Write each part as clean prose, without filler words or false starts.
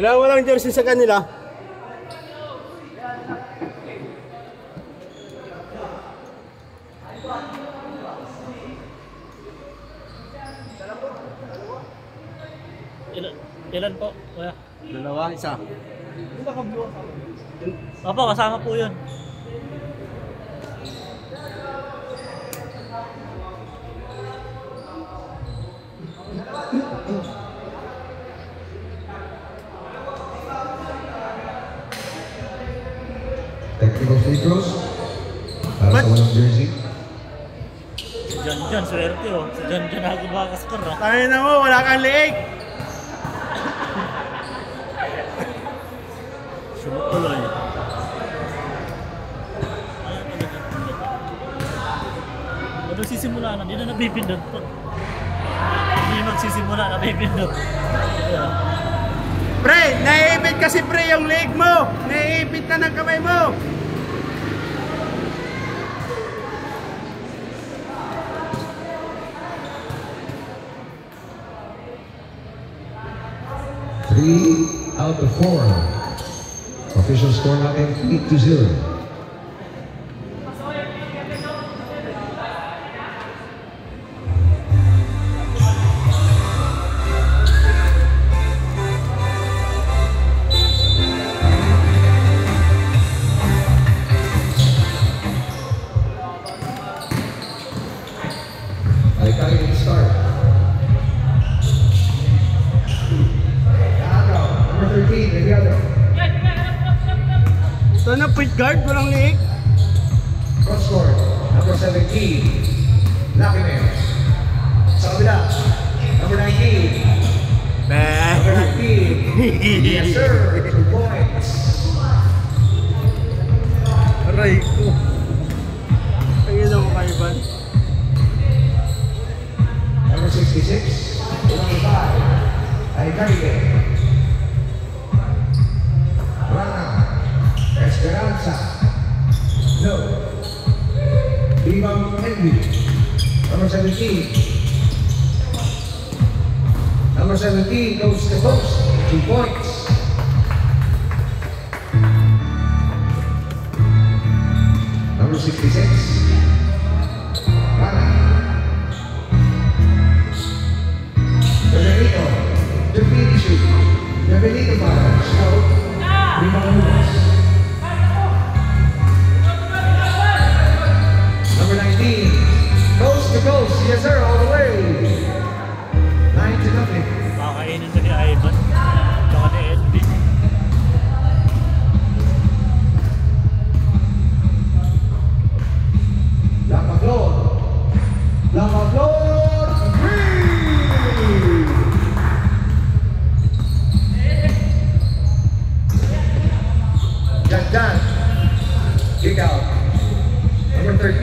Walang jersey sa kanila. Ilan po? Kuya? Dalawa, isa. Opo, kasama po yun. Technical free throws. Para sa walang jersey. Si John, swerte oh. Si John ako makakaskor ah. Tayo na mo, wala kang leeg. Sumot tuloy. Ano sisimula na? Hindi na nabibindot po. Hindi magsisimula na nabibindot. Pre, naiipit kasi pre yung leg mo. Naiipit na ng kamay mo. Three out of 4. Official score natin 8-0. Alicante start. Number 13, Mediado. Ito na point guard, walang leeg. Cross court, number 17, Lakimen. Sa kabila, number 19. Number 19. Yes sir, 2 points. Aray ko. Ayun ako kaiban. Number 66, number 5, Alicante. Rana, Esperanza. No. Ibang Henry. Number 17. Number 17 goes to post. 2 points. Number 66. Rana. Benito. Defeat shoot. Benito fires. No. Ibang Lucas. Number 19, coast to coast, yes sir, all the way. 9-0. Makakainin na ni Ivan. Tsaka ni LB. Lampaglor. Lampaglor. Janjan. Kick out. Number 13.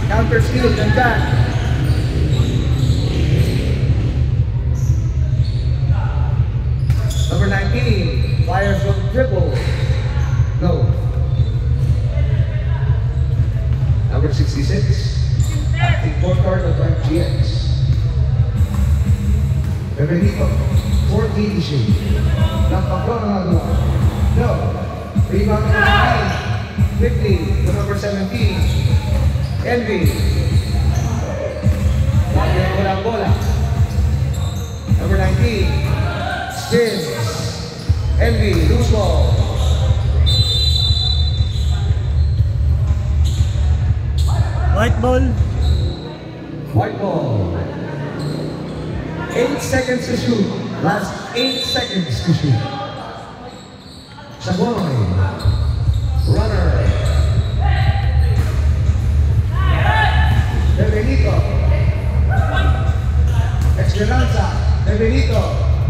Counter steal, Janjan. Number 19. Fires from triple. No. Number 66. Acting four-card of MGX. Benito. 14 issue. Lampaglor na nagawa. No. Rebound number 15 to number 17. Envy. Walang bola. Number 19. Spins. Envy. Loose ball. White ball. White ball. 8 seconds to shoot. Last 8 seconds to shoot. Sagoy. Runner. De Benito. Esperanza. De Benito.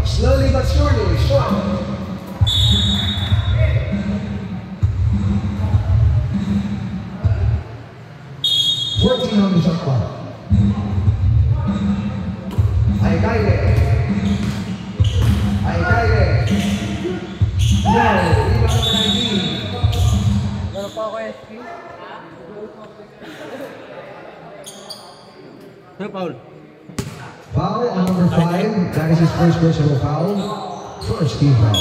Slowly but surely. Short. Working on the shot clock. Alicante. No, rebound number 19. Meron pa ako SP. Ano, Paul? Foul on number 5. That is his first personal foul. First team foul.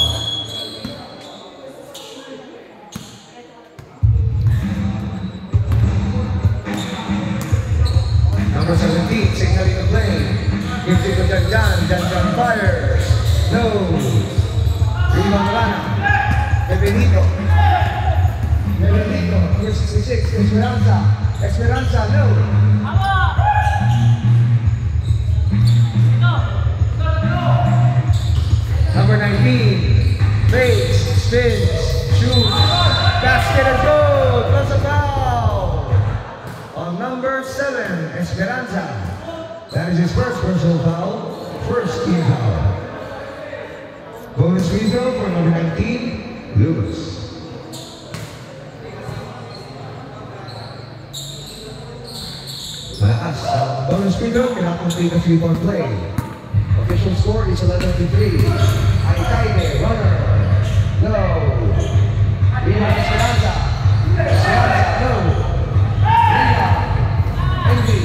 Number 17, signaling the play. Gives it to Janjan. Janjan fires. No. Rebound Rana. Benito. Benito. Number 66, Esperanza. Esperanza, no. Number 19, fakes, spins, shoots, basket and goal. Plus a foul on number 7, Esperanza. That is his first personal foul, first team foul. Bonus free throw for number 19, Lewis. Malakas, bonus free throw cannot complete a 3-point play. Official score is 11-3. Aitaide, runner. No. Rebound Esperanza. Esperanza, no. Rebound. Envy.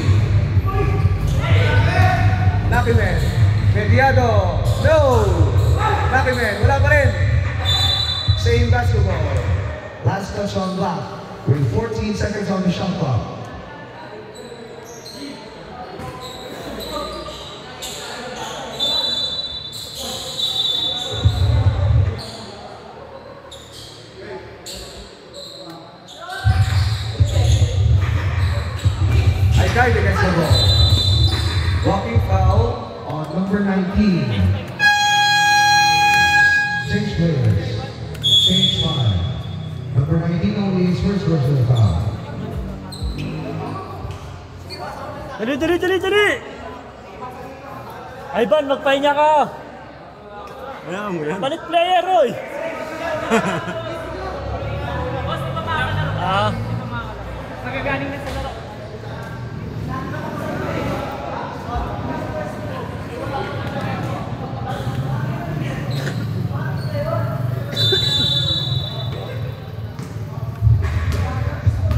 Nakimen. Mediado. No. Nakimen. Wala pa rin. Same basketball. Last touch on block. With 14 seconds on the shot clock. Guide against the ball. Walking foul on number 19. Change players. Change 5. Number 19 only his first personal foul. Dali! Ivan, magpahinga ka! Ayan mo yan. Palit player, Roy! Magagaling na sa laro.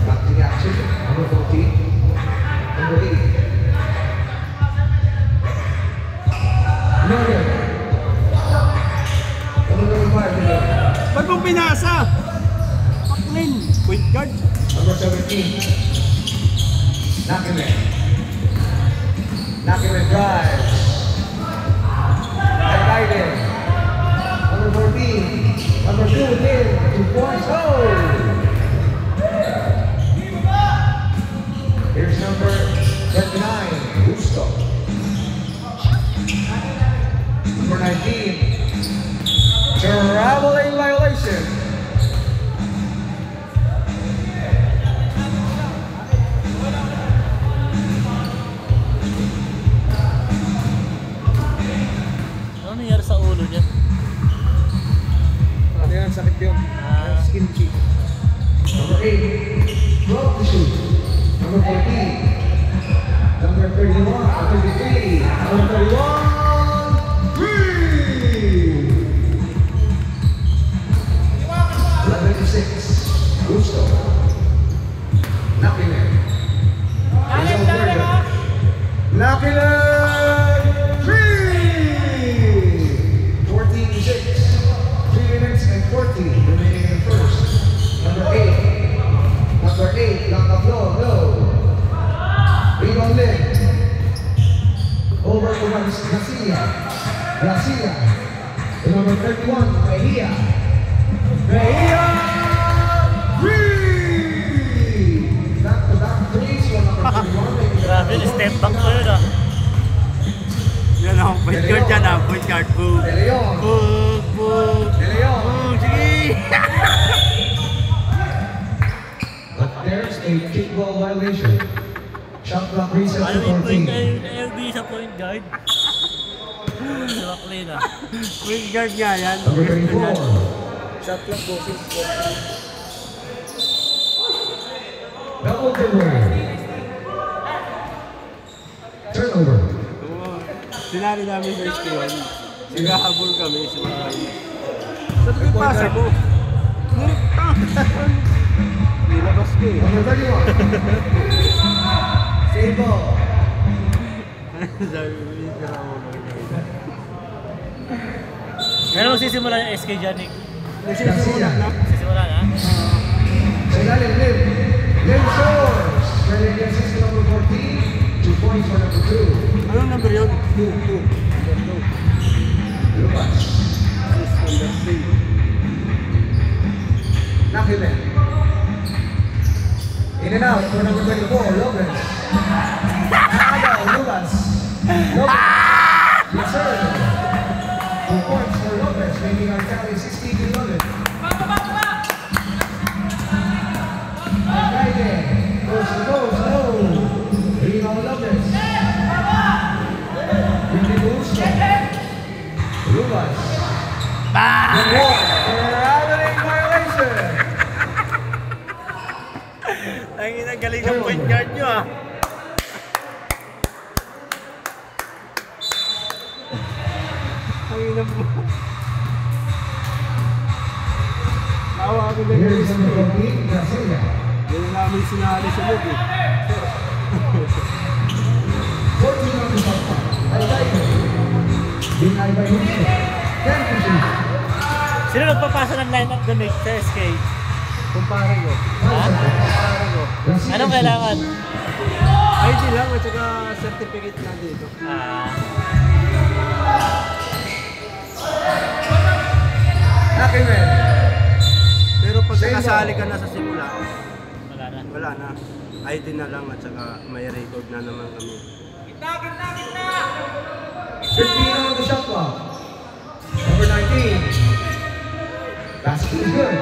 Back to the action. Number 14. Number 8. Miller. Number 5. Ba't mong pinasa? Paklin. Point guard. Number 17. Nakimen. Nakimen drives. Aitaide. Number 14. Number 2 in. 2 points. Oh! Here's number 29. Gusto. Number 19. Traveling violation. Ano nangyari sa ulo niya? Ano yan? Sakit yun. Skin cheek. Number 8. Drop the shoot. Number 14. Number 31. 33. Number 31. 3. 11-6. Gusto. Nakimen. Nakimen. 3. 14-6. 3 minutes and 40 remaining in first. Number 8. Number 8. Lock the floor. No. Rebound in. Over to Garcia. Garcia. To number 31. Mejia. Mejia. 3. Back-to-back threes for number 31. Grabe, step back ko yun ah. Yan ang point guard dyan ah. Point guard. Boom. De Leon. Boom. Boom. De Leon. Boom. Sige. But there's a kickball violation. Shot clock reset Ayaw to yung point 14. LB sa point guard. Si Maclean ah. Point guard nga yan. Number 34. Shot clock boses. Double turnover. Turnover. Sinari namin sa school. Naghahabol kami sa mga Saan yung pasa mo? Nilabas ko eh. Number 31. Save ball. Sabi ko, sira ulo. Pero magsisimula yung SK dyan, Nick. Nagsisimula na. Magsisimula na? Sa ilalim, Lim Shores. Spreading against system number 14. 2 points for number 2. Anong number yun? 2. Number 2. Lucas. Number 3. Nakimen. In and out for number 24, Lopez. Agaw, Lucas. Lopez. Yes, sir. 2 points for Lopez, making our tally 16-11. Alcaide. Goes to goes, no. Rebound Lopez. Hindi Busco. Lucas. The ball. Traveling violation. Ang galing ng point guard nyo ah. Ang ina mo. Tawa ako na Here yung is number 14, Garcia. Hindi namin sinali sa loob eh. 14 on the shot clock. Alcaide. Denied by Busco. 10 to shoot. Sino nagpapasa ng lineup doon, Nick, sa SK? Kumpare ko. Kumpare ko. Anong kailangan? ID lang at saka certificate na dito. Nakimen. Pero pag nakasali ka na sa simula, Wala na. wala na. ID na lang at saka may record na naman kami. 15 on the shot clock. Number 19. Basket is good.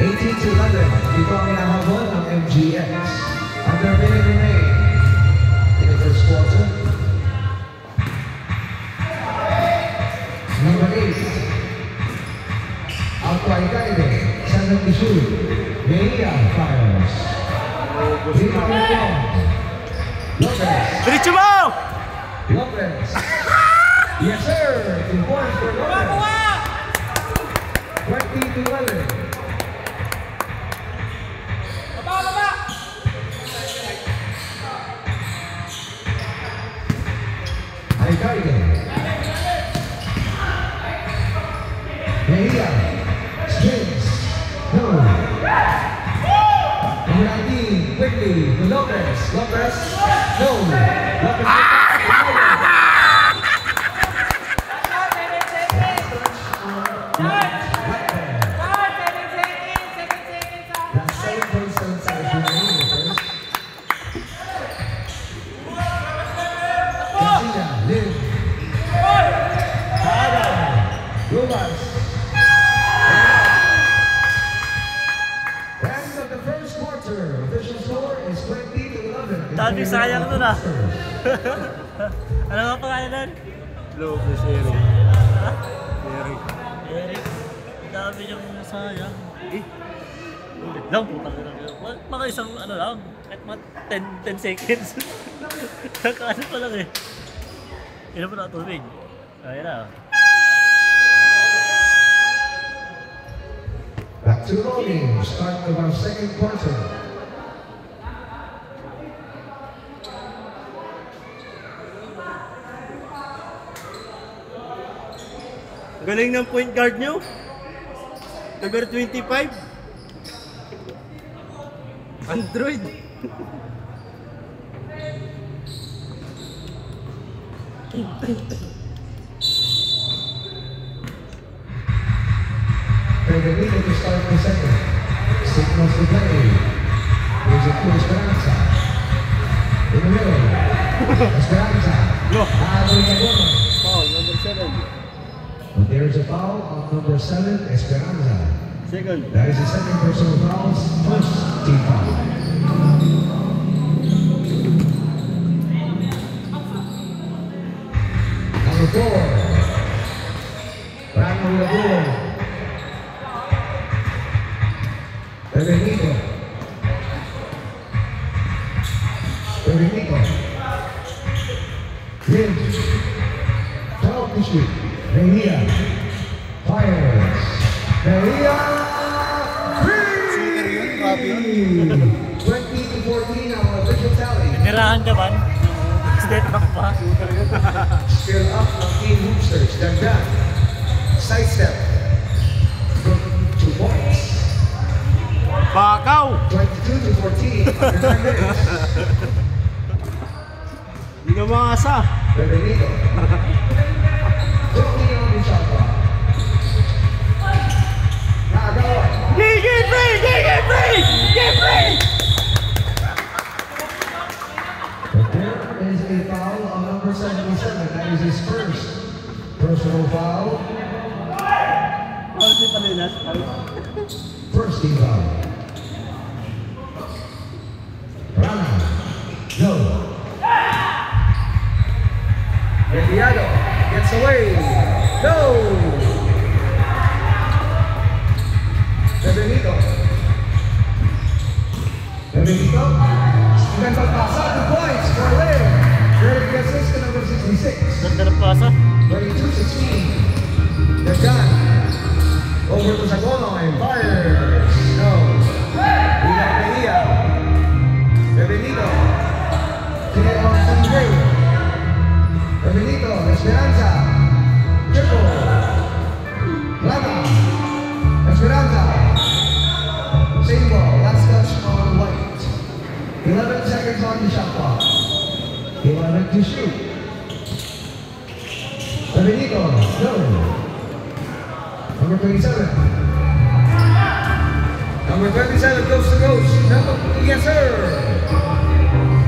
18 to 11. Dito ang hinahabol ng MGX. Under minute remain in the first quarter. Number 8. Alto Alcaide. 7 to shoot. Mejia fires. Rebound again. Lopez. Diretso mo! Lopez. Yes, sir. 2 points for Lopez. 20 to 11. Alcaide. Mejia. Spins. No. Number 19, quickly to Lopez. Lopez. No. Lopez. That's 7.7 seconds remaining. Garcia, Lin. Adam. Lucas. End of the first quarter. Official score is 20 to 11. Dami sayang nun ah. Ano nga pangalan nun? Lopez, Eric. Ha? Eric. Eric. Dami yung sayang. Ulit lang, putang ina. Mga isang ano lang, kahit mga 10 seconds. Kakaano pa lang eh. Ilan mo na tubig? Ayun na. Back to the rolling. Start of our second quarter. Galing ng point guard nyo. Number 25. Android. Permitido to start the second. Signals to play. Here's it to Esperanza. In the middle. Esperanza. No. Adoy Magona. Foul, number 7. But there's a foul on number 7, Esperanza. Second. That is the second personal foul, first team foul. Number 4, Brano Laguna. Benito. Lynch. Foul to shoot. Mejia. Fires. Mejia. Three! 20 to 14 now. Tirahan ka ba? Step back pa. Still up ng Team Hoopsters. Dagdag. Sidestep. 2 points. Bakaw! 22 to 14. Under 9 minutes. Hindi ka makasa. Benito. 15 on the shot clock. Nakagawa. Get free! Get free! Get free! There is a foul on number 77. That is his first personal foul. Kasi palinas. First team foul. Rana. No. Enviado gets away. No. Benito. Benito. Student pagpasa. 2 points for Lynn. Derek Gassis to number 66. Ganda ng pasa. 22-16. They're done. Over to Sagonoy. Fires. No. Ila Mejia. Benito. Tiene on Sunday. Benito. Esperanza. Triple. Lana. Esperanza. Same ball. Last touch on White. 11 seconds on the shot clock. 11 to shoot. Benito. No. Number 27. Number 27 goes to Ghost. Yes, sir.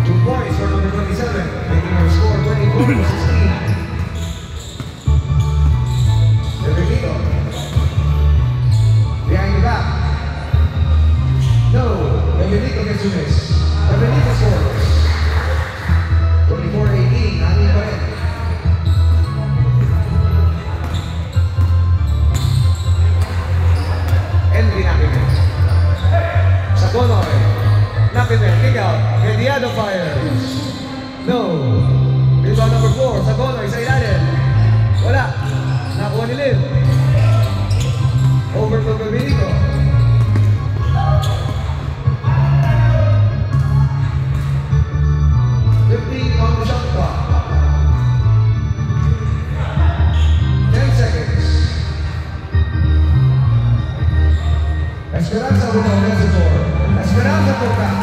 2 points for number 27, making our score 24 to 16. Benito. Behind the back. No. Benito gets to miss. Benito scores. 24-18. Anin pa rin. Henry Napimer. Sagonoy. Napimer, kick out. Enviado fires. No. Rebound number 4. Sagonoy sa ilalim. Wala. Nakuha ni Lynn. Over to Benito. On the shot clock. 10 seconds. Esperanza with offensive board. Esperanza for back.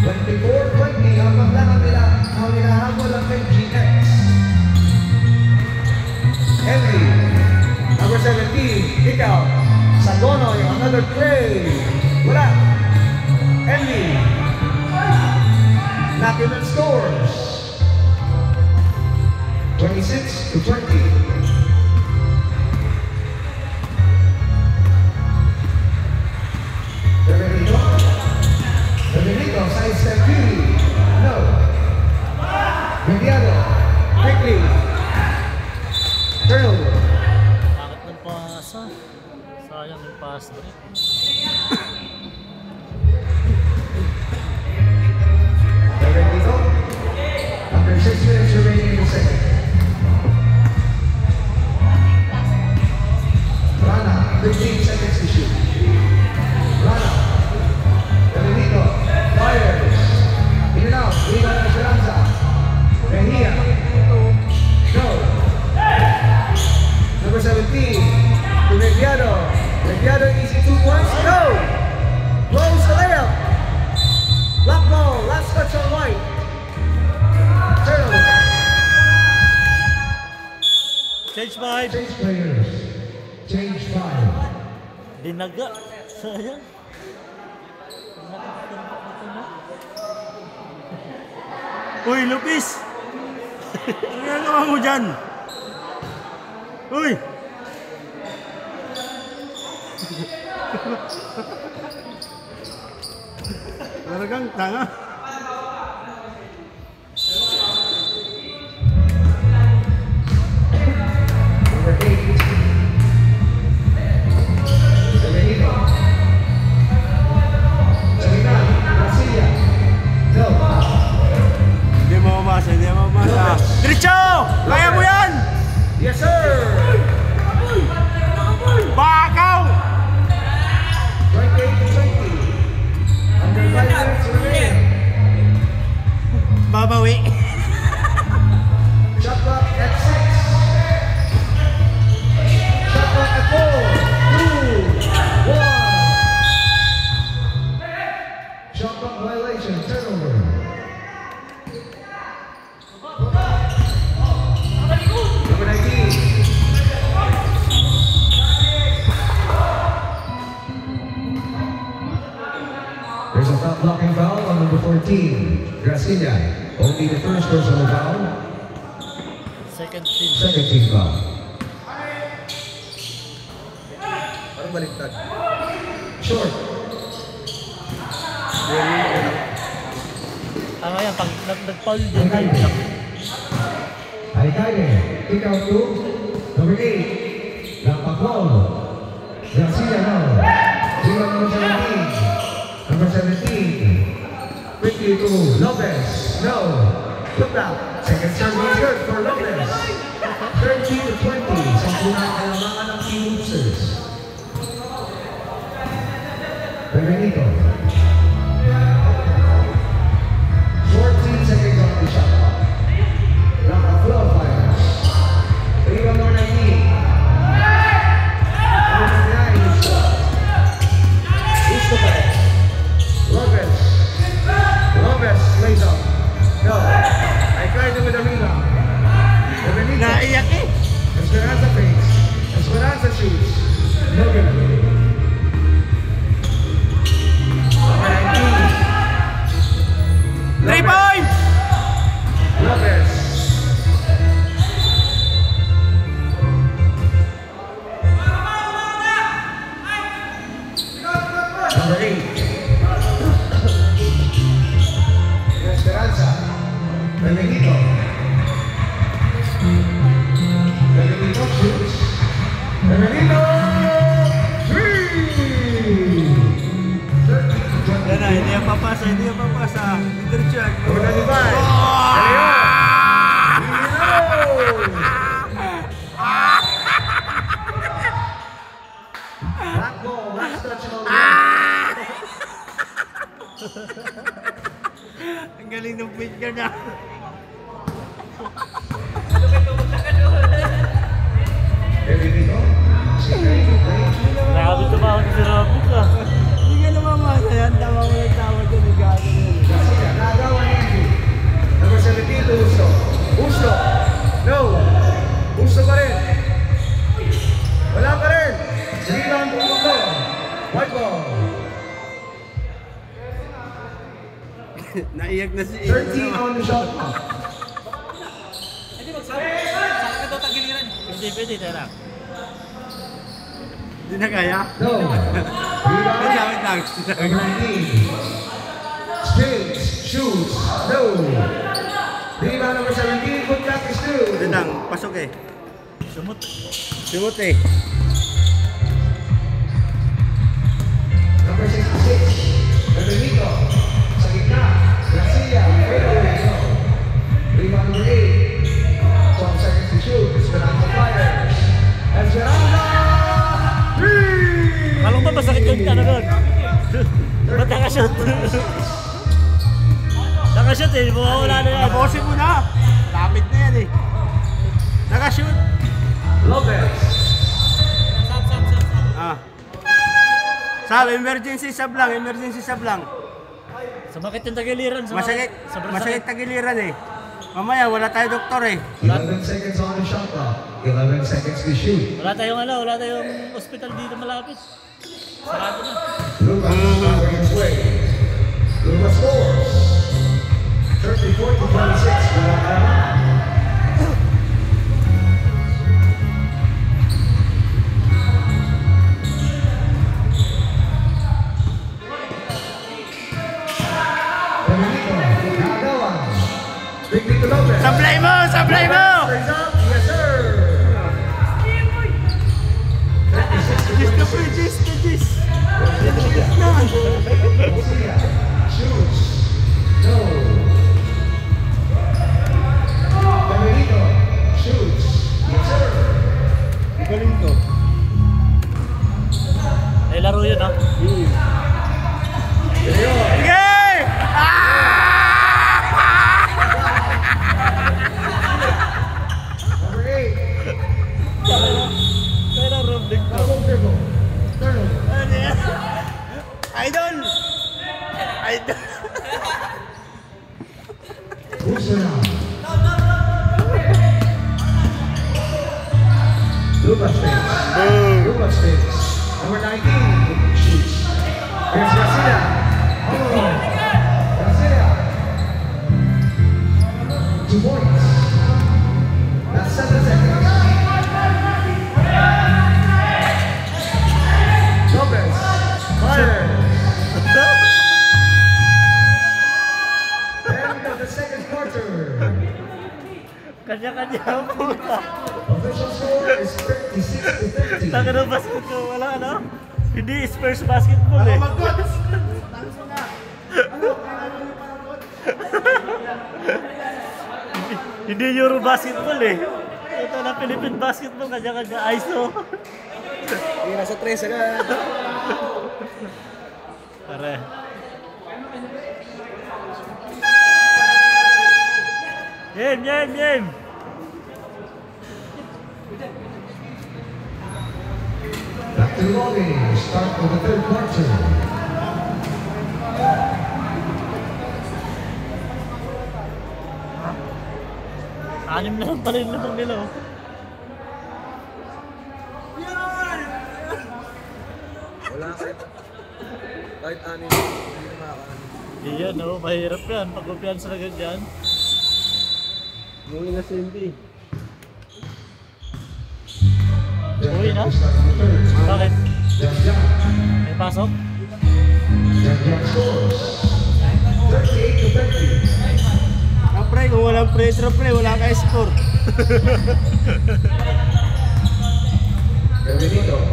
24-20 ang maglaban nila ang hinahabol ng MGX. Henry, number 17, kick out. Sagonoy, another play. Wala. Henry. Napimer scores. 26 to 20. Benito, side step beauty. No. Enviado. Quickly. Colonel. Bakit ng pasa? Sayang yung pass na rin. Benito. After 6 minutes remaining in the second. Rana, 15 seconds to shoot. Rana. Benito. Fires. In and out. Rebound Esperanza. Mejia. No. Number 17. To Enviado. Enviado easy 2 points. No. Blows the layup. Black ball. Last touch on White. Turnover. Change mind. Change players. Change 5. Dinaga. Sayang. Uy, Lupis! Ano ginagawa mo dyan? Uy! Talagang tanga. Number 8. Benito. Sabitan. Garcia. No. Hindi mo mamasa, hindi mo mamasa. Diretso! Kaya mo yan! Yes, sir. Bakaw! 28 to 20. Under 5 minutes remaining. babawi. Shot clock at 6. Shot clock at 4, 2, 1. Shot clock violation, turnover. Number 19. There's a foul blocking foul on number 14, Gracilia. Only the first personal foul. Second team. Second team foul. Parang baliktad. Short. Tama yan, pag nag-foul din tayo. Alcaide, kick out to number 8, Lampacol. Garcia now. Rebound number 17. Number 17. Quickly to Lopez. No. Put down. Second serve is good for Lopez. 13 to 20. Sampunang kalamangan ng Team Boosters. Benito. 14 seconds on the shot clock. Round of flow fires. Rebound number 19. Number 29 is Lopez. Lopez lays up. No. I tried to with the rebound. Benito. Naiyak eh. Esperanza fakes. Esperanza shoots. No good. Number 19. 3 points! Lopez. Number 8. Esperanza. Benito. Benito shoots. Benito. 3. Yan na, hindi yung papasa, hindi yung papasa. Intercheck. Number 95. Black ball, last touch on the Ang galing ng point ka na. Benito. Grabe tumawag si Robin ka. Hindi ka namamasa yan. Tawa mo yung tawa dyan. Nagano yun. Nagawa ni Andy. Number 17 to Uso. Uso. No. Uso pa rin. Wala pa rin. Rebound to Uso. White ball. Naiyak na si 13 on the shot clock. Hindi magsabi. Saan ka daw tagiliran? Pwede, tara. Hindi na kaya? No. Rebound. Wait lang. Number 19. Spins. Shoots. No. Rebound number 17. Good practice too. Wait lang, pasok eh. Sumot. Sumot eh. Number 66. Benito. Sa gitna. Garcia. Fadeaway. No. Rebound number 8. 12 seconds to shoot. Esperanza fires. Esperanza. 3. Kalong ba masakit yung ano doon? Ba't nakashoot? Nakashoot eh, mawawala na yan. Tapusin mo na. Lapit na yan eh. Nakashoot. Lopez. Ah. Sab, emergency sub lang, emergency sub lang. Sumakit yung tagiliran. Masakit, Sobrang masakit sakit. tagiliran eh. Mamaya, wala tayo doktor eh. 11 seconds on the shot clock. 11 seconds to shoot. Wala tayong hospital dito malapit. Sarado na. Lucas is powering his way. Lucas scores. 34 to 26. Wala ka naman. Benito, Nagawan. Big Vito Lopez. Sablay mo! Sablay mo! Turns up. Yes, sir. 36 to Gis na 26. po, gis na gis. Garcia shoots. No. Benito shoots. Yes, sir. Galing to. Eh, laro yun ah. Sige! Booster now. Lucas takes. Lucas takes. Number 19 shoots. Here's Garcia. Oh, Garcia. 2 points. That's 7 seconds. Lopez. Fire. End of the second quarter. Kanya-kanya ang puta. Official score is 36 to 30. Taka ng basketball, wala ano? Hindi Spurs basketball eh. Hindi Euro basketball eh. Ito na Philippine basketball, kanya-kanya ISO. Hindi, nasa 3 agad. Pare. Game! Back to the lobby. Start of the third quarter. Anim na lang pala yung lamang nila oh. Wala kahit anin, hindi na makakaano. Iyan oh, mahirap yan. Pag-upian sa ganyan. Muli na si MB. Uwi na? Bakit? May pasok? Scores 38 to 30. Pre, kung walang free throw, pre, wala ka score. Benito.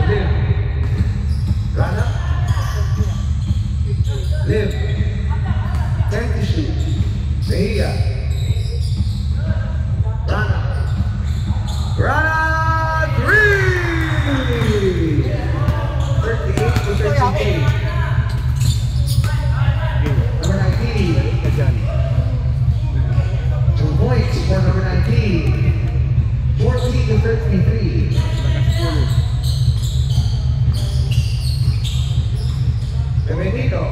Liv. Rana. Liv. 10 to shoot. Mejia. Rana. Rana 3! 38 to 38. Number 19. 2 points for number 19. 14 to 33. Benito.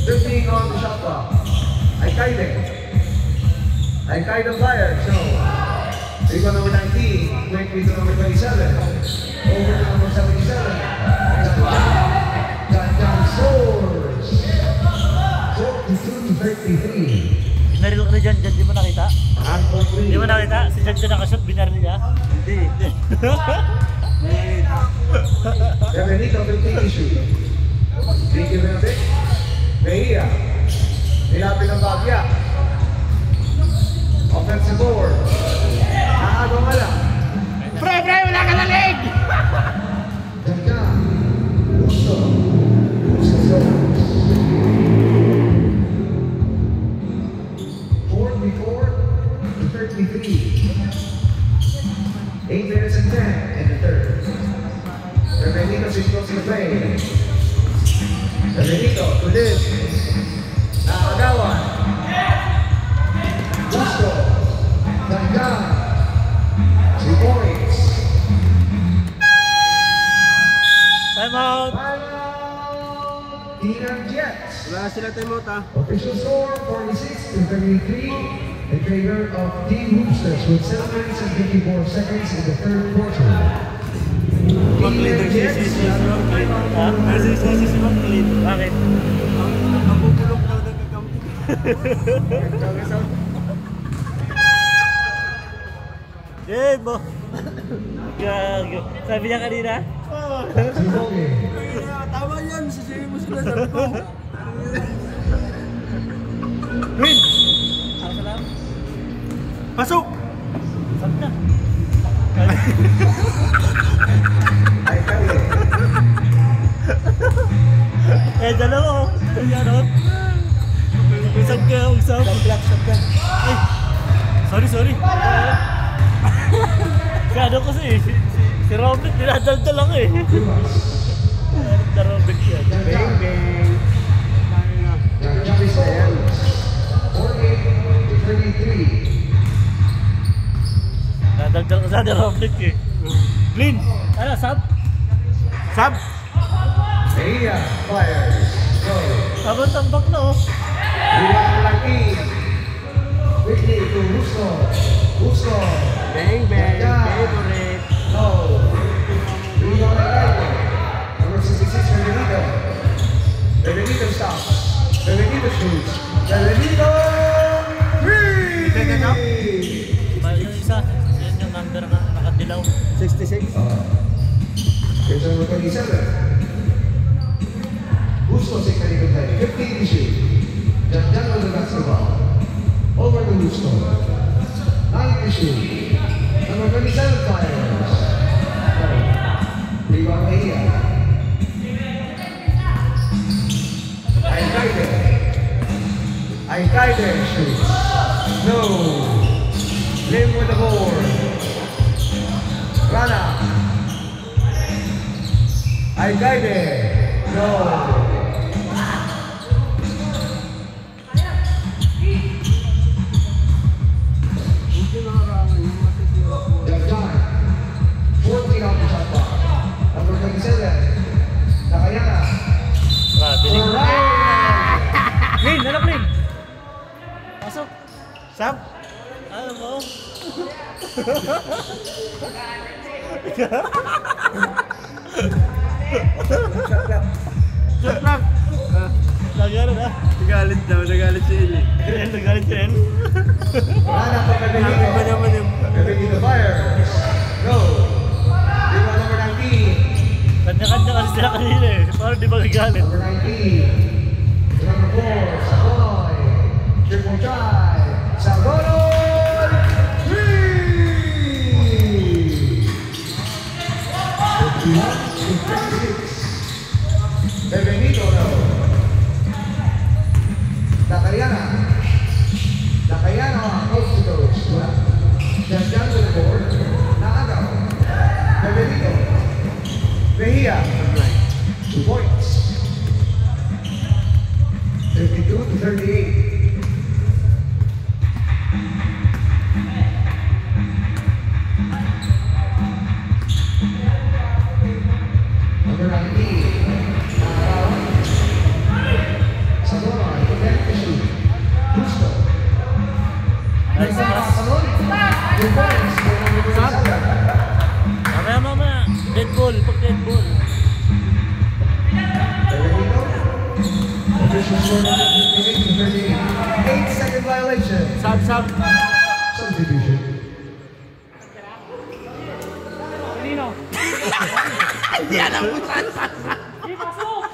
15 on the shot clock. Aikaide fire. So, Rico number 19, quickly to number 27. Over to number 77. John scores. 42 to 33. Binaril ka na dyan, di mo nakita? Di mo nakita? Si Jan nakashoot, binaril niya? Hindi. Benito 15 to shoot. Thank you very much. Mejia. Nilapit ang bagya. Offensive board. Nakagawa ka lang. Pre, wala ka na leg! Ganda. Gusto. Gusto. 44 to 33. 8 minutes and 10 in the third. Benito is close to play. Benito to this. Nakagawan. Gusto. Ganda. 2 points. Time out! Timeout. Tinan Jets. Wala na sila timeout ha. Official score 46 to 33 in favor of Team Roosters with 7 minutes and 54 seconds in the third quarter. Mag-leader si Mag-lead. Ha? Si Mag-lead. Bakit? Mabubulok daw nagkakampi. Game mo! Gago. Sabi niya kanina? Tama yan, sisihin mo sila sabi ko. Win! Ako salam. Pasok! Sabi na. Dalawa oh. Yan oh. Usap ka. Ay! Sorry. Kano kasi si Robert dinadaldal lang eh. Si Robert yan. Bang, bang. Jump scores 48 to 33. Nadaldal ka sa ni Robert eh. Clean! Ano, sub? Sab! Mejia fires. Go. Habang tambak na oh. Rebound lagi. Quickly to Busco. Busco. Bang, bang, favorite. No. Rebound lagi. Number 66, Benedito. Benedito stops. Benedito shoots. Benedito! Three! Mahal yung isa. Yan yung number na nakadilaw. 66. Here's number 27. Busco takes a little play. 15 to shoot. Janjan with the basketball. Over to Busco. 9 to shoot. Number 27 fires. Rebound Mejia. Alcaide shoots. No. Lim with the board. Rana. Alcaide. No. Janjan. 14 off the shot clock. Number 27. Nakayana. Grabe. Alright. Clean! Ano clean? Pasok! Sab? Ano mo? Shot lang. Nagano na? Nagalit daw, nagalit si Eli. Nagalit ka rin. Rana for Sabi ba Benedito. naman yung... Benedito fires. Go. Rebound number 19. Kanya-kanya kasi sila kanina eh. Parang di ba nagalit? Number 19. Number 4. Sagoy. Triple try. Sagoy. 3. 51-56. Benedito no. Nakayana. Nakayana coast to coast. Janjan to the board. Naagaw. Benedito. Mejia. 2 points. 52 to 38. Number 19. Sabona, protect the shoot. Busco. Nice pass. 2 points for number 27. Mamaya. Dead ball. Pag dead ball. Benedito. Official score number 58 to 38. 8-second violation. Sab, sab. Substitution. Nino. Hindi alam mo saan. Di pasok!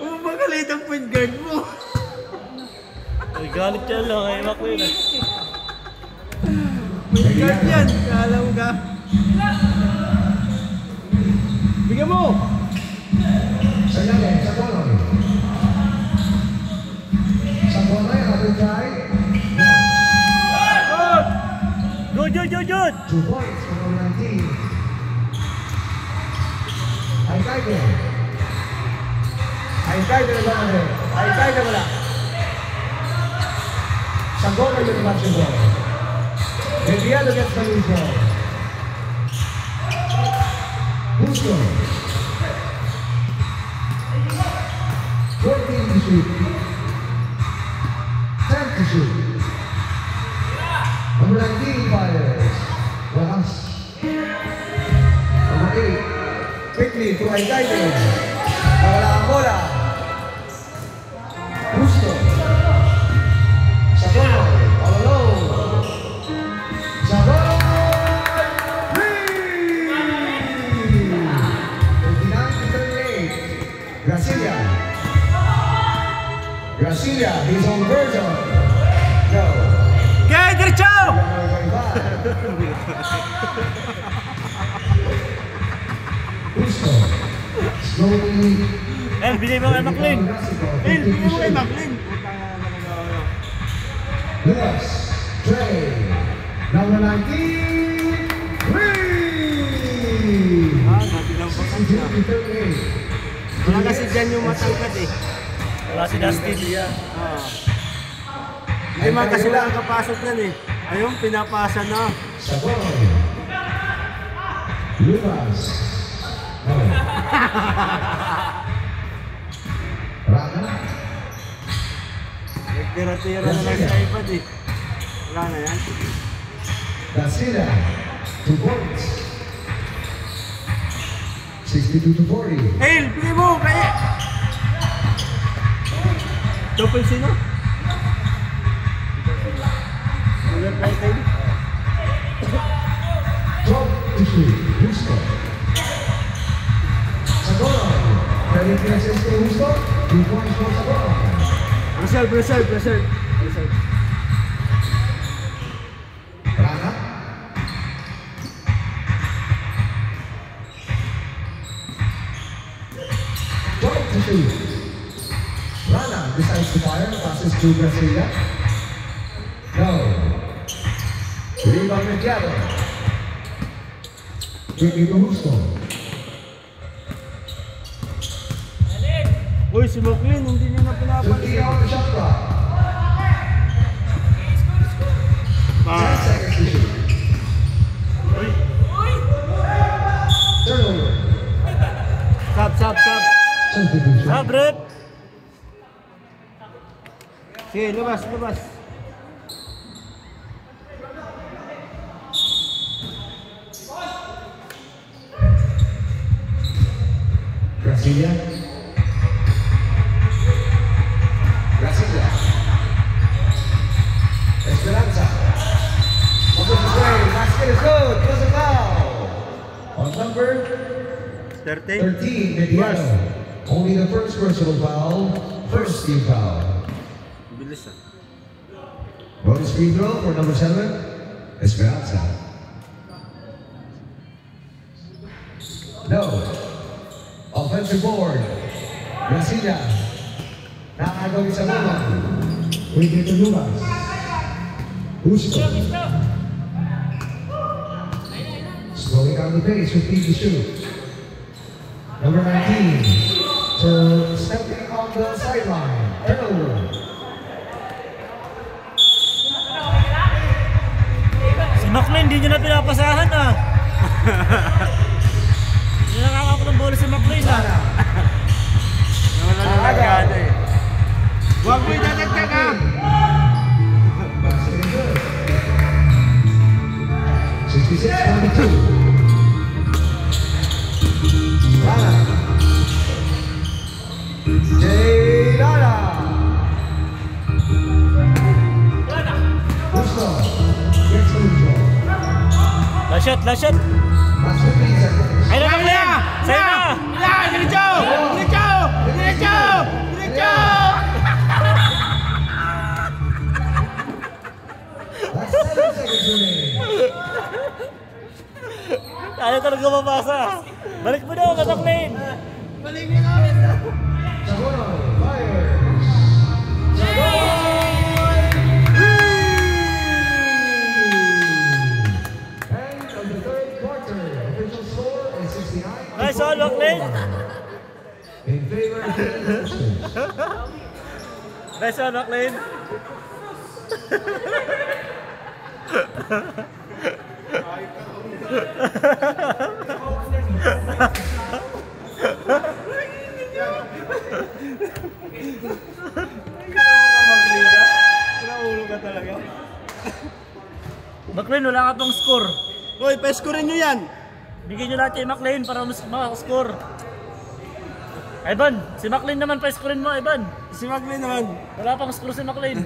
Umagalit ang point guard mo. Galit siya lang. Ay, McQueen eh. Point guard yan. Kala mo ka. Bigyan mo. Sayangnya, Sabonoy. Sabonoy, another try. Good, good, good, good! 2 points for number 19. Alcaide. Alcaide na ba natin? Alcaide wala. Sabonoy with the basketball. Mediano gets the loose ball. Busco. 14 to shoot. 10 to shoot. Number 19 fires. Wakas. Number 8. Quickly to Alcaide. Nawala ang bola. Busco. Sabonoy. All alone. Sabonoy. 39 to 38. Gracilia. Gracilia, his own version. Go. Okay, diretso! Busco. Slowly. El, bigay mo kay McLean. Eh, bigyan mo kay Maclean. Lucas. Trey. Number 19. Three. Ah, natinampakan siya. 62 to 38. Wala kasi dyan yung matangkad eh. Wala si Dustin. Ah. Hindi man kasi nakakapasok yan eh. Ayun, pinapasa na. Sabonoy. Lucas. Tira-tira na lang sa iPad eh. Wala na yan. Garcia, 2 points. 62-40. Hail! Bigay mo! Kaya! Double sino? Ulit na ito. 12-2, Houston. Sagoro, ready to assist to Houston. 2 points for Sagoro. Reserve. Rana. Rana decides to fire, passes to Garcia. No. Rebound Mediado. Quickly to Houston. Uy, si Moclean, hindi niya na 50 pinapansin. on the shot clock. 10 seconds to shoot. Turnover. Sab. Substitution. Rep! Sige, labas. Garcia. Esperanza. Opens his way. Basket is good. Plus a foul. On number 13. 13, Mediano. Only the first personal foul. First team foul. Bilis ah. Bonus free throw for number 7, Esperanza. No. Offensive board. Garcia. Nakagawin sa Luma. Wait to Luma. Justo. Slowing down the pace with P to shoot. Number 19. So stepping on the sideline. Turnover. Si Maclean, hindi nyo na pinapasahan ah. Hindi na nakakapag ng bola si Maclean ah. Nawala na nagkada eh. Huwag mo idadagdag ah! Basket is good. 66-42. Rana. Jay Dada. Gusto. Gets the ball. Last shot. Last 15 seconds. Ay na Maclean! Sa'yo na! Diretso! That's 7 seconds remaining. Ayaw talaga mabasa. Balik mo daw, Maclean! Sagoro fires. End of the third quarter. Official score is 69. Nice all, Maclean! In favor of the Roosters. Nice all, Maclean! Pinaulo ka talaga. Maclean, wala ka pang score. Uy, pa-scorein nyo yan! Bigyan nyo lahat kay Maclean para mas makascore. Ivan, si Maclean naman pa-scorein mo, Ivan. Si Moclean naman. Wala pang score si Maclean.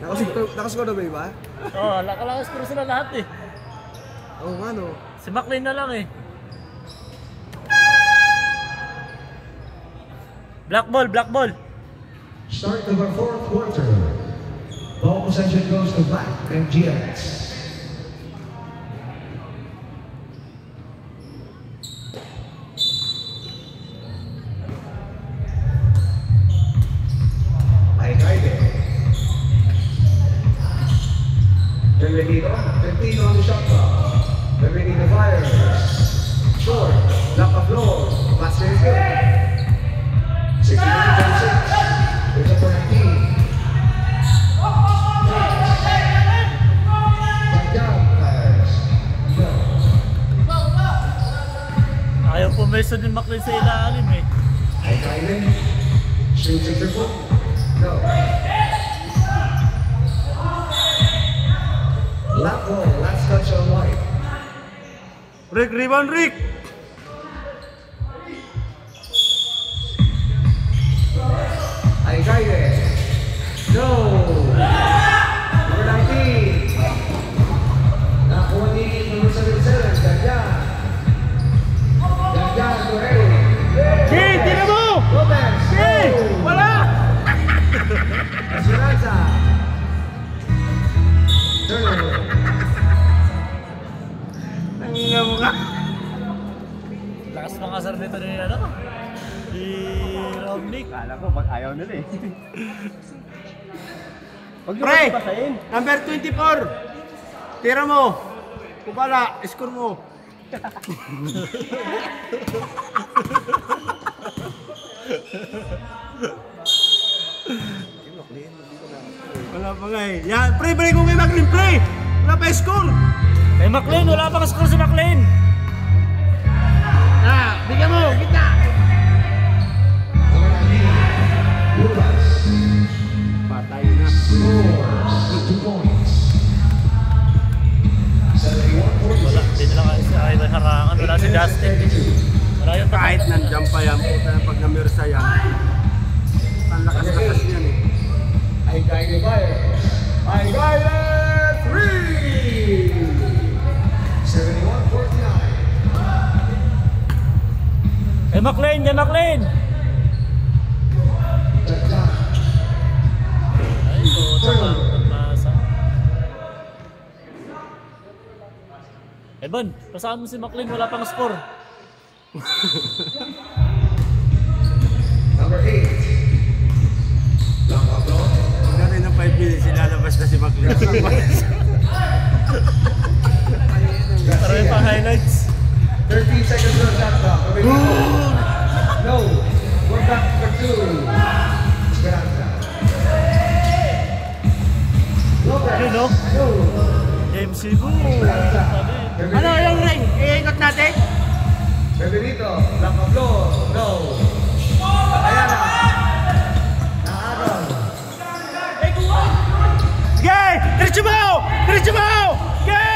Nakascore na ba iba? Oo, wala score sila lahat eh. Oo nga no. Si Maclean na lang eh. Black ball. Start of our fourth quarter. Ball possession goes to Black and GX. Benedito, 15 on the shot clock. Benedito fires. Short, knock the floor. Basket is good. 69-36. There's a 19. Backdown fires. No. Ayaw pumeso din Maclean sa ilalim eh. Ay Kylie. Shoots a triple. No. Black ball, last touch on white. Rick, rebound, Rick! I guided. No. Number 19. Nakuha ni number 77. Ganyan. Ganyan, go ahead. Hey, tingnan mo! Lopez. Hey! Wala! Esperanza. Turnover. Tingnan mo ka. Lakas makasar nito ni ano? Ni Romnick. Kala ko, ayaw nila eh. Huwag Pre! Number 24! Tira mo! Kubala, score mo! Wala pa nga eh. Yan, pre, kung kay McLean, pre! Wala pa score! Kay McLean, wala pang score si McLean. Bigyan mo, kita! Number 19. Lucas. Patay na. Scores with 2 points. 71-46. Wala, dito lang kasi ay harangan. Wala si Justin. Wala yung Kahit nandiyan pa yan, puta na pag namirsa yan. Ang lakas-lakas yan eh. I guided fire. I guided 3. 71-49. Kay McLean, kay McLean. Ganyan. Ay, puto pa. Pagpasa. Evan, pasaan mo si McLean, wala pang score. Number 8. Long upload. Pagdating ng 5 minutes, ilalabas na si McLean. Para yung pang highlights. 13 seconds on shot clock. No. We're back for 2. Esperanza. Lopez. Yun, no? No. Game Cebu. Esperanza. Ano yung ring? Iikot natin? Bebenito. Long upload. No. Ayan na. Naaron. Sige! Diretso mo! Diretso mo! Sige!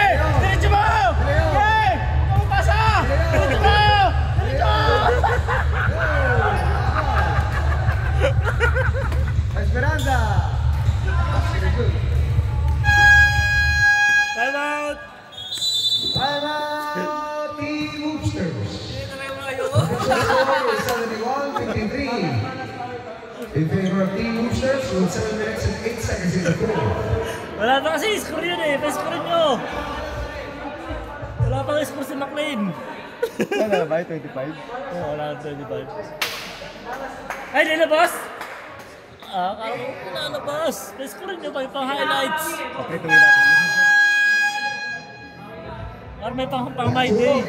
Diretso mo! Sige! Pumasa! Diretso mo! Diretso mo! Esperanza. Time out! Time out, Team Hoopsters. Score is 71-53. In favor of Team Hoopsters with 7 minutes and 8 seconds in the quarter. Wala pa kasi score yun eh. Pa-score nyo. Wala pa score si McLean. Ano na ba? 25? Oo, wala na 25. Ay, nilabas! Akala ko nalabas. Pa-score nyo pa yung pang-highlights. Papritungin natin. Para may pang My Day.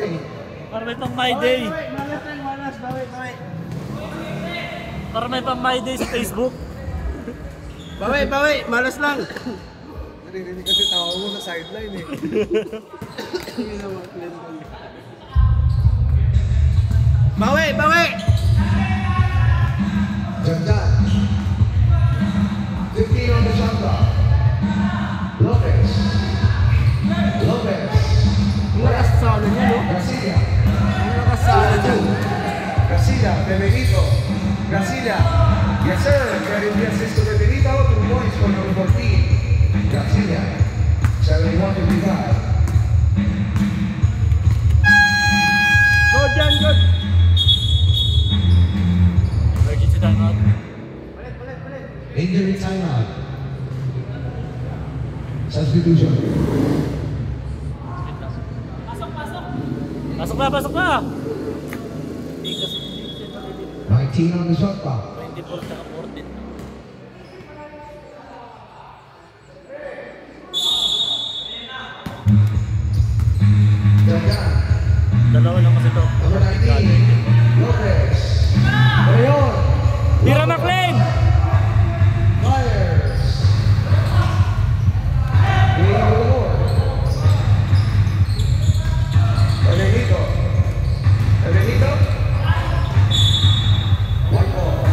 Para may pang My Day. Para may pang My Day sa Facebook. Bawi! Malas lang! Narinig kasi tawa mo sa sideline eh. Bawi! Janjan. 15 on the shot clock. Lopez. Lakas sa ano niya, no? Garcia. Lakas sa ano niya. Garcia, Bebenito. Garcia. Yes, sir. Credit the assist to Bebenito. 2 points for number 14. Garcia. 71-55. Good yan, good! Emergency timeout. Injury timeout. Substitution. Pasok na! 19 on the shot clock. 24 tsaka 14. Janjan. Dalawa lang kasi ito. Number 19. Lopez. Rayon. Tira McLean! Myers. Leonor. Bebenito. White ball.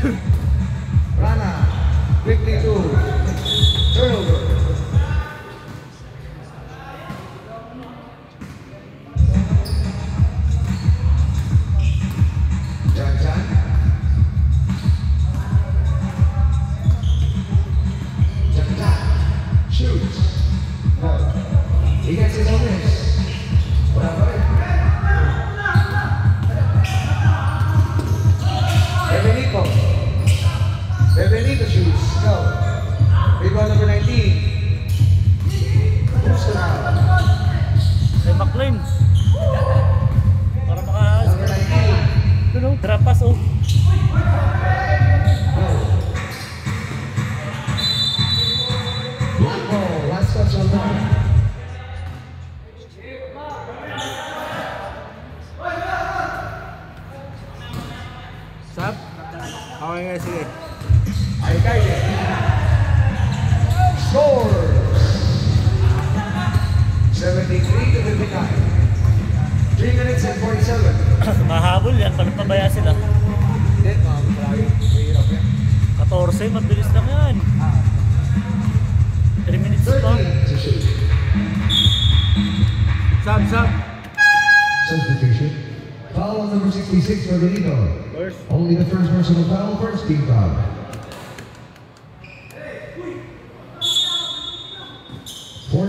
Rana, quickly to turnover. Jan. Shoots. No. He gets his own miss. Benito shoots. Go. Rebound number 19. Who's the now? Kay McLean. Para maka... Number 19. Ano? Trapas oh. Go. Black ball. Last touch on ball. Sab? Okay nga, sige. I got it. Scores. 73 to 59. 3 minutes and 47. Mahabol yan. Paano pabaya sila? Hindi, marami. Mahirap yan. 14, mabilis lang yan. 3 minutes pa. 13 to shoot. Sab. Substitution. Foul on number 66 for Benito. First. Only the first personal foul, first team foul.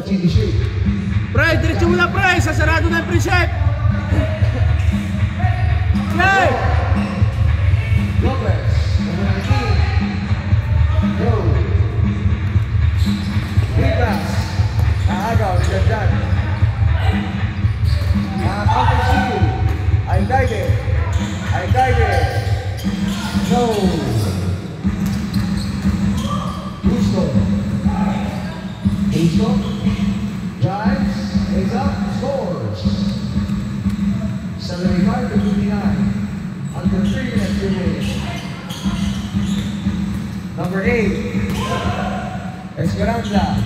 To shoot. Pre, diretso mo na pre! Sasarado na yung pre-chef! Yay! Lopez, number 19. Go. Big pass. Naagaw, nagdagdag. Counter steal. I guided. No. Gusto. Drives, is up, scores. 75 to 59. Under 3 minutes remaining. Number 8. Esperanza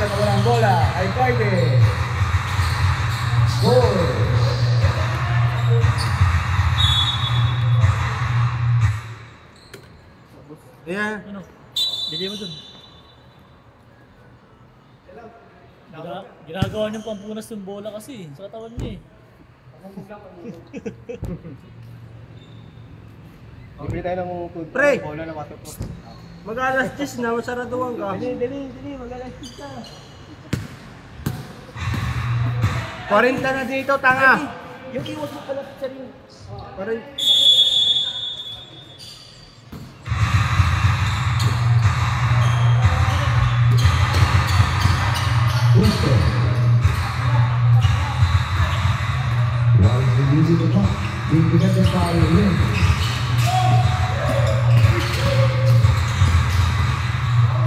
na walang bola. Alcaide. Scores. Ayan. Ano? Bigay mo dun. Ginagawa niyong pampunas yung bola kasi sa katawan niya eh. Bibili tayo ng pre! Bola na waterproof. Mag-alas 10 na, masaraduan ka. Dali, mag-alas 10 na. 40 na dito, tanga! Yung iwas mo pala sa rin. Gusto. While he's using the clock, being defended by Lin.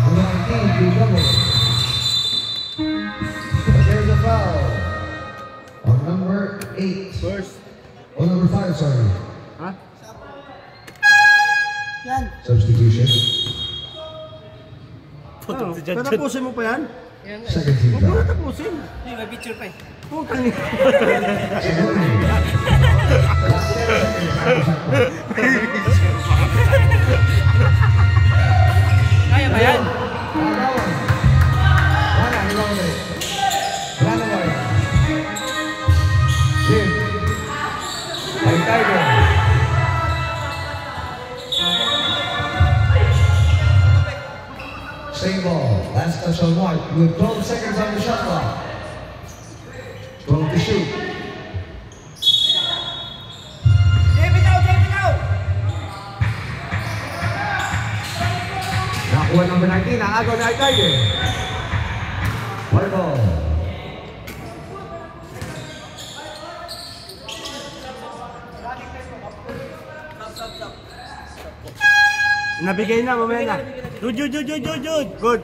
Number 19, do double. But there's a foul on number 8. First. On number 5, sorry. Ha? Substitution. Putok si Jan. Tatapusin mo pa yan? Second team Huwag mo foul. natapusin. Hindi, may picture pa eh. Putang ina. Kaya ba yan? Same ball. Last touch on White with 12 seconds on the shot clock. 12 to shoot. Nakuha number 19, naagaw na Alcaide. White ball. Nabigay na, mamaya na. Jud. Good.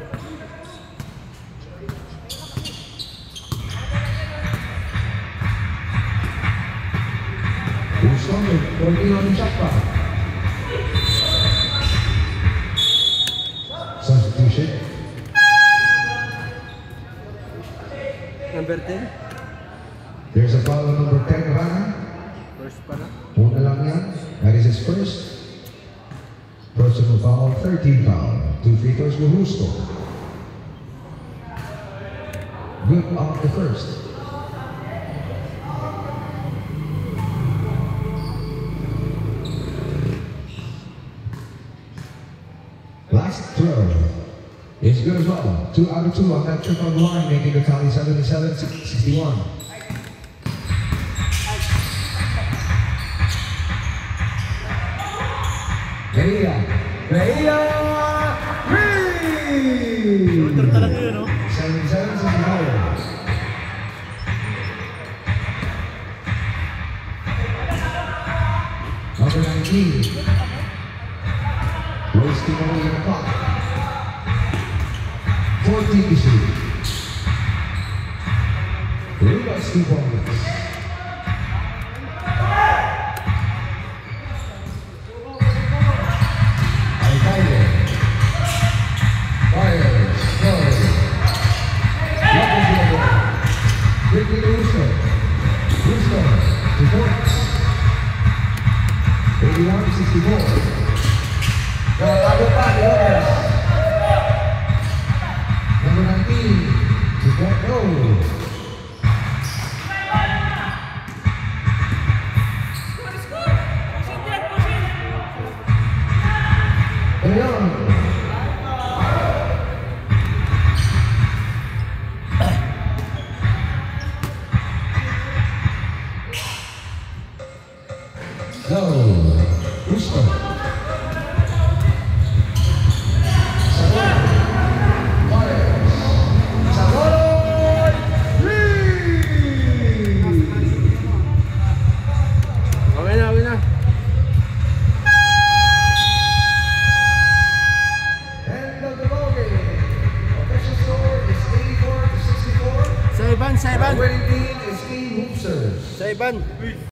Gusto with 14 on the shot clock. Substitution. Number 10. There's a foul on number 10, Rana. First pala. Una lang yan. That is his first. 13 foul. 2 free throws for Justo. Good off the first. Last throw is good as well. 2 out of 2 on that trip on the line, making the tally 77-61. Bahia! Bahia! Shooter talaga yun, no? 77-64. Number 19. Wasting away the clock. 14 to shoot. Rivas 2 points. Alcaide. Fires. Goes. Lopez to the ball. Quickly to Russo. Russo. 2 points. 81-64. Nakago pa ni Lopez. Number 19, 2.0. Leon. Go. Gusto.